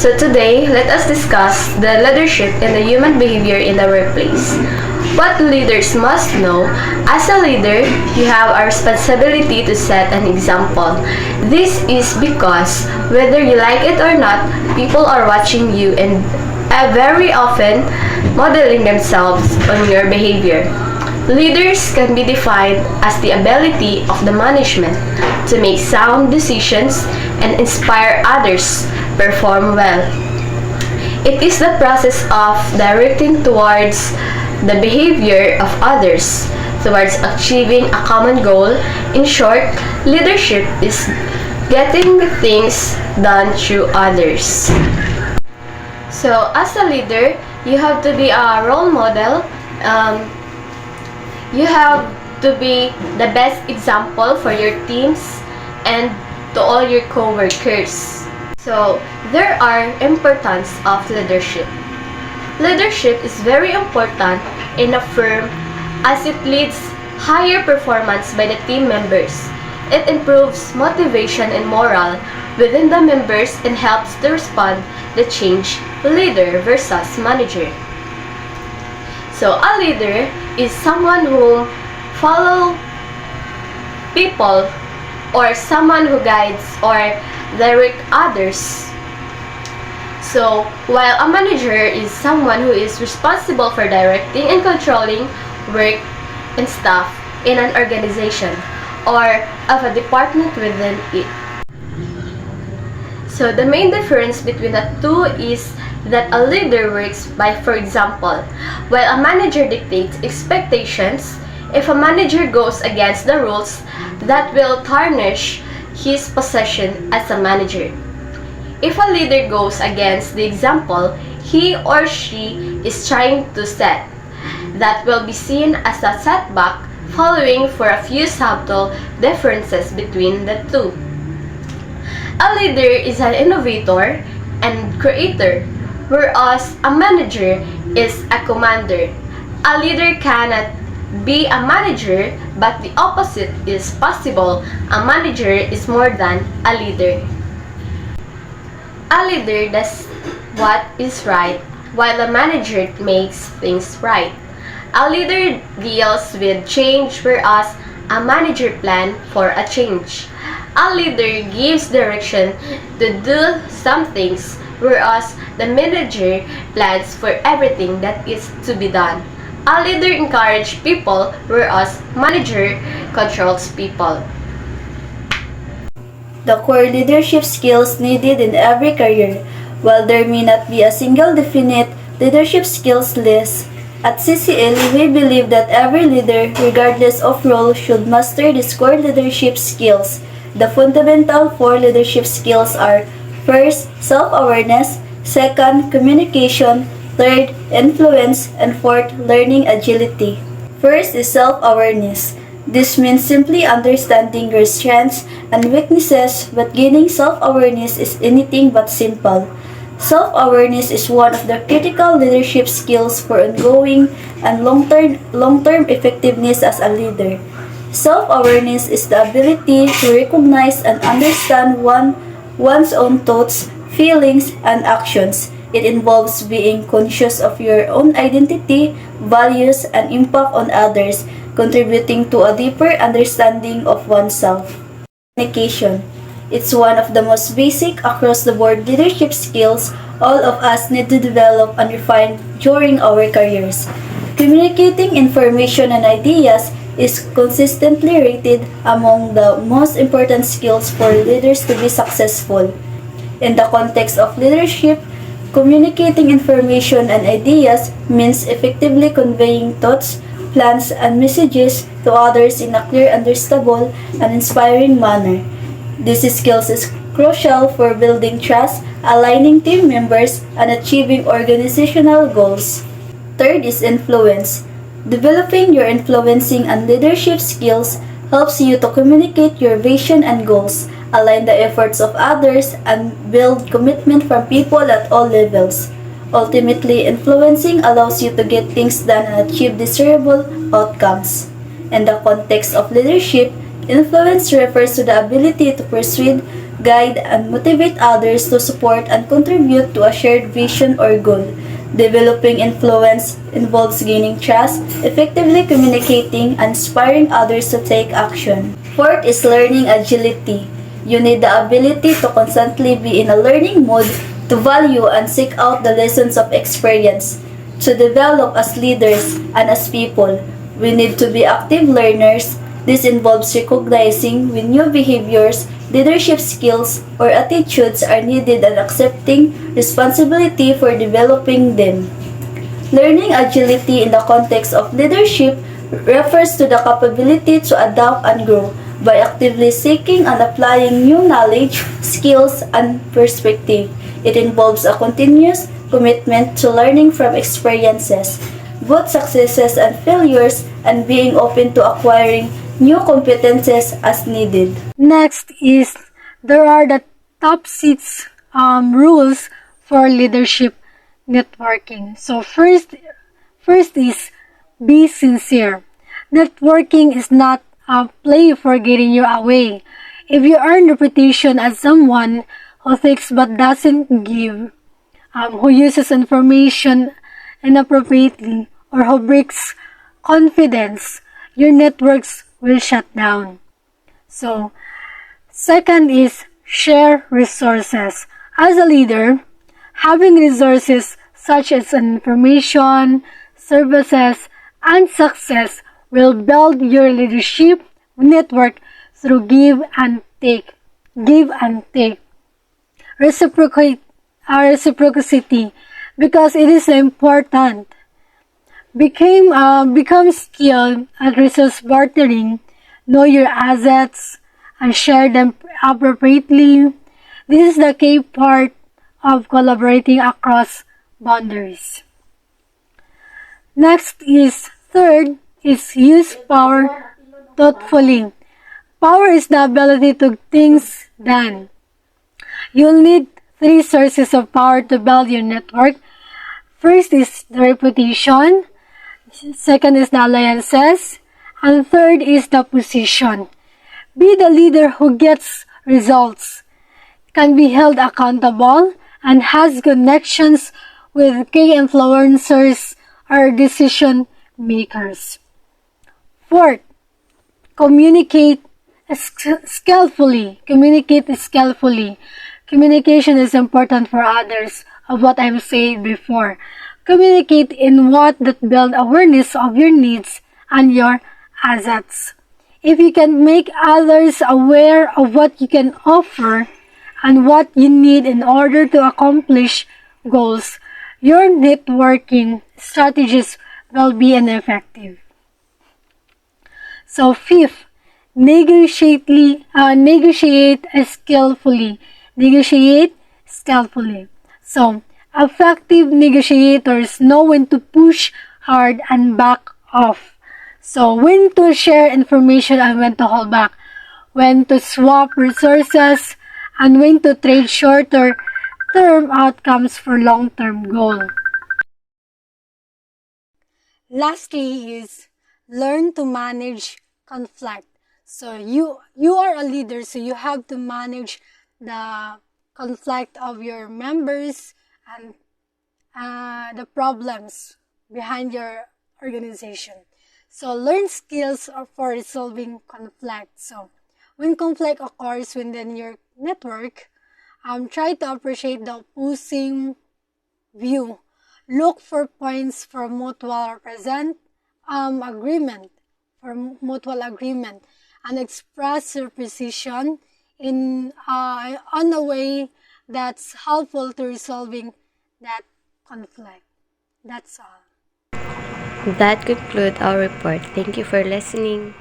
So today, let us discuss the leadership and the human behavior in the workplace. What leaders must know: as a leader, you have a responsibility to set an example. This is because whether you like it or not, people are watching you and very often modeling themselves on your behavior. Leaders can be defined as the ability of the management to make sound decisions and inspire others perform well. It is the process of directing towards the behavior of others towards achieving a common goal. In short, leadership is getting things done through others. So, as a leader, you have to be a role model. You have to be the best example for your teams and to all your co-workers. So, there are importance of leadership. Leadership is very important in a firm as it leads higher performance by the team members. It improves motivation and morale within the members and helps to respond the change leader versus manager. So a leader is someone who follow people or someone who guides or direct others. So while a manager is someone who is responsible for directing and controlling work and staff in an organization or of a department within it. So the main difference between the two is that a leader works by, for example, while a manager dictates expectations. If a manager goes against the rules, that will tarnish his position as a manager. If a leader goes against the example he or she is trying to set, that will be seen as a setback following for a few subtle differences between the two. A leader is an innovator and creator, whereas a manager is a commander. A leader cannot be a manager, but the opposite is possible. A manager is more than a leader. A leader does what is right, while a manager makes things right. A leader deals with change, whereas a manager plans for a change. A leader gives direction to do some things, whereas the manager plans for everything that is to be done. A leader encourages people, whereas manager controls people. The core leadership skills needed in every career. While there may not be a single definite leadership skills list, at CCL we believe that every leader, regardless of role, should master these core leadership skills. The fundamental four leadership skills are: first, self-awareness; second, communication; third, influence; and fourth, learning agility. First is self-awareness. This means simply understanding your strengths and weaknesses, but gaining self-awareness is anything but simple. Self-awareness is one of the critical leadership skills for ongoing and long-term effectiveness as a leader. Self-awareness is the ability to recognize and understand one's own thoughts, feelings, and actions. It involves being conscious of your own identity, values, and impact on others, contributing to a deeper understanding of oneself. Communication. It's one of the most basic across-the-board leadership skills all of us need to develop and refine during our careers. Communicating information and ideas is consistently rated among the most important skills for leaders to be successful. In the context of leadership, communicating information and ideas means effectively conveying thoughts, plans, and messages to others in a clear, understandable, and inspiring manner. This skills is crucial for building trust, aligning team members, and achieving organizational goals. Third is influence. Developing your influencing and leadership skills helps you to communicate your vision and goals, align the efforts of others, and build commitment from people at all levels. Ultimately, influencing allows you to get things done and achieve desirable outcomes. In the context of leadership, influence refers to the ability to persuade, guide and motivate others to support and contribute to a shared vision or goal. Developing influence involves gaining trust, effectively communicating, and inspiring others to take action. Fourth is learning agility. You need the ability to constantly be in a learning mode, to value and seek out the lessons of experience, to develop as leaders and as people. We need to be active learners. This involves recognizing when new behaviors, leadership skills, or attitudes are needed and accepting responsibility for developing them. Learning agility in the context of leadership refers to the capability to adapt and grow by actively seeking and applying new knowledge, skills, and perspective. It involves a continuous commitment to learning from experiences, both successes and failures, and being open to acquiring new competences as needed. Next is there are the top 6 rules for leadership networking. So first is be sincere. Networking is not a play for getting you away. If you earn reputation as someone who thinks but doesn't give, who uses information inappropriately, or who breaks confidence, your networks will shut down. So, second is share resources. As a leader, having resources such as information, services, and success will build your leadership network through give and take. Give and take. Reciprocity, because it is important. Become skilled at resource bartering, know your assets, and share them appropriately. This is the key part of collaborating across boundaries. Next is third is use power thoughtfully. Power is the ability to get things done. You'll need 3 sources of power to build your network. First is the reputation, second is the alliances, and third is the position. Be the leader who gets results, can be held accountable, and has connections with key influencers or decision makers. Fourth, communicate skillfully. Communication is important for others, of what I've said before. Communicate in what that build awareness of your needs and your assets. If you can make others aware of what you can offer and what you need in order to accomplish goals, your networking strategies will be ineffective. So fifth, negotiate skillfully. So, effective negotiators know when to push hard and back off. So, when to share information and when to hold back. When to swap resources and when to trade shorter term outcomes for long-term goal. Lastly is learn to manage conflict. So you are a leader, so you have to manage the conflict of your members and the problems behind your organization. So learn skills for resolving conflict. So when conflict occurs within your network, try to appreciate the opposing view. Look for points for mutual agreement, and express your position in on a way that's helpful to resolving that conflict. That's all. That concludes our report. Thank you for listening.